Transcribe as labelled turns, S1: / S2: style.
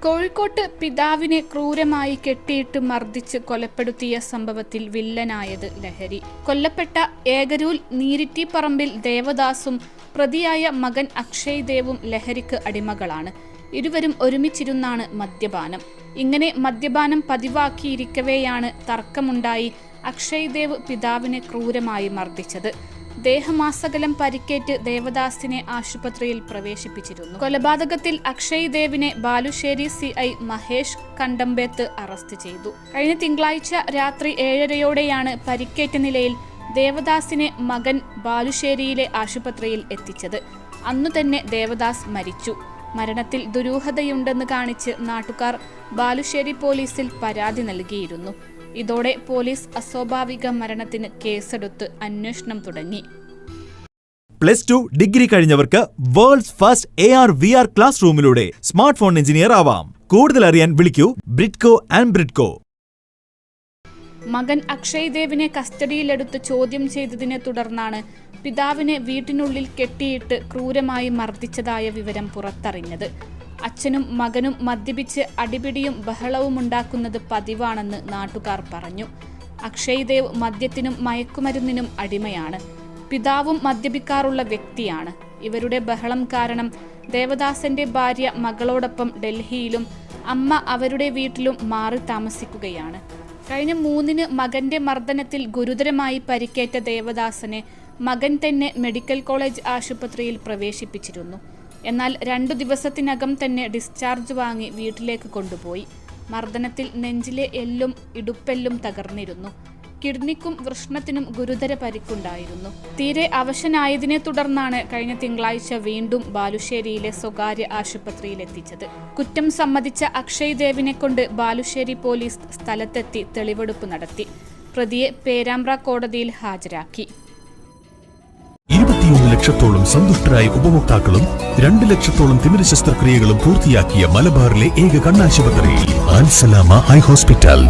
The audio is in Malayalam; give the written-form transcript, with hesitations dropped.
S1: കോഴിക്കോട്ട് പിതാവിനെ ക്രൂരമായി കെട്ടിയിട്ട് മർദ്ദിച്ച് കൊലപ്പെടുത്തിയ സംഭവത്തിൽ വില്ലനായത് ലഹരി. കൊല്ലപ്പെട്ട ഏകരൂൽ നീരിറ്റിപ്പറമ്പിൽ ദേവദാസും പ്രതിയായ മകൻ അക്ഷയ് ദേവും ലഹരിക്ക് അടിമകളാണ്. ഇരുവരും ഒരുമിച്ചിരുന്നാണ് മദ്യപാനം. ഇങ്ങനെ മദ്യപാനം പതിവാക്കിയിരിക്കവെയാണ് തർക്കമുണ്ടായി അക്ഷയ് ദേവ് പിതാവിനെ ക്രൂരമായി മർദ്ദിച്ചത്. ദേഹമാസകലം പരിക്കേറ്റ് ദേവദാസിനെ ആശുപത്രിയിൽ പ്രവേശിപ്പിച്ചിരുന്നു. കൊലപാതകത്തിൽ അക്ഷയ് ദേവിനെ ബാലുശ്ശേരി CI മഹേഷ് കണ്ടമ്പേത്ത് അറസ്റ്റ് ചെയ്തു. കഴിഞ്ഞ തിങ്കളാഴ്ച രാത്രി 7:30യോടെയാണ് പരിക്കേറ്റ നിലയിൽ ദേവദാസിനെ മകൻ ബാലുശ്ശേരിയിലെ ആശുപത്രിയിൽ എത്തിച്ചത്. അന്നു തന്നെ ദേവദാസ് മരിച്ചു. മരണത്തിൽ ദുരൂഹതയുണ്ടെന്ന് കാണിച്ച് നാട്ടുകാർ ബാലുശ്ശേരി പോലീസിൽ പരാതി നൽകിയിരുന്നു. ഇതോടെ പോലീസ് അസ്വാഭാവിക മരണത്തിന് കേസെടുത്ത് അന്വേഷണം തുടങ്ങി.
S2: +2 ഡിഗ്രി കഴിഞ്ഞവർക്ക് വേൾഡ്സ് ഫസ്റ്റ് AR/VR ക്ലാസ് റൂമിലൂടെ സ്മാർട്ട് ഫോൺ എഞ്ചിനീയർ ആവാം. കൂടുതൽ അറിയാൻ വിളിക്കൂ ബ്രിഡ്കോ ആൻഡ് ബ്രിഡ്കോ.
S1: മകൻ അക്ഷയ് ദേവിനെ കസ്റ്റഡിയിലെടുത്ത് ചോദ്യം ചെയ്തതിനെ തുടർന്നാണ് പിതാവിനെ വീട്ടിനുള്ളിൽ കെട്ടിയിട്ട് ക്രൂരമായി മർദ്ദിച്ചതായ വിവരം പുറത്തറിഞ്ഞത്. അച്ഛനും മകനും മദ്യപിച്ച് അടിപിടിയും ബഹളവും ഉണ്ടാക്കുന്നത് പതിവാണെന്ന് നാട്ടുകാർ പറഞ്ഞു. അക്ഷയ് ദേവ് മദ്യത്തിനും മയക്കുമരുന്നിനും അടിമയാണ്. പിതാവും മദ്യപിക്കാറുള്ള വ്യക്തിയാണ്. ഇവരുടെ ബഹളം കാരണം ദേവദാസന്റെ ഭാര്യ മകളോടൊപ്പം ഡൽഹിയിലും അമ്മ അവരുടെ വീട്ടിലും മാറി താമസിക്കുകയാണ്. കഴിഞ്ഞ 3-ന് മകന്റെ മർദ്ദനത്തിൽ ഗുരുതരമായി പരിക്കേറ്റ ദേവദാസനെ മകൻ തന്നെ മെഡിക്കൽ കോളേജ് ആശുപത്രിയിൽ പ്രവേശിപ്പിച്ചിരുന്നു. എന്നാൽ 2 ദിവസത്തിനകം തന്നെ ഡിസ്ചാർജ് വാങ്ങി വീട്ടിലേക്ക് കൊണ്ടുപോയി. മർദ്ദനത്തിൽ നെഞ്ചിലെ എല്ലും ഇടുപ്പെല്ലും തകർന്നിരുന്നു. കിഡ്നിക്കും വൃഷ്ണത്തിനും ഗുരുതര പരിക്കുണ്ടായിരുന്നു. തീരെ അവശനായതിനെ തുടർന്നാണ് കഴിഞ്ഞ തിങ്കളാഴ്ച വീണ്ടും ബാലുശ്ശേരിയിലെ സ്വകാര്യ ആശുപത്രിയിൽ എത്തിച്ചത്. കുറ്റം സമ്മതിച്ച അക്ഷയ് ദേവിനെ കൊണ്ട് ബാലുശ്ശേരി പോലീസ് സ്ഥലത്തെത്തി തെളിവെടുപ്പ് നടത്തി. പ്രതിയെ പേരാമ്പ്ര കോടതിയിൽ ഹാജരാക്കി.
S3: 21 ലക്ഷത്തോളം സന്തുഷ്ടരായ ഉപഭോക്താക്കളും 2 ലക്ഷത്തോളം തിമിര ശസ്ത്രക്രിയകളും പൂർത്തിയാക്കിയ മലബാറിലെ ഏക കണ്ണാശുപത്രി അൽ സലാമ ഐ ഹോസ്പിറ്റൽ.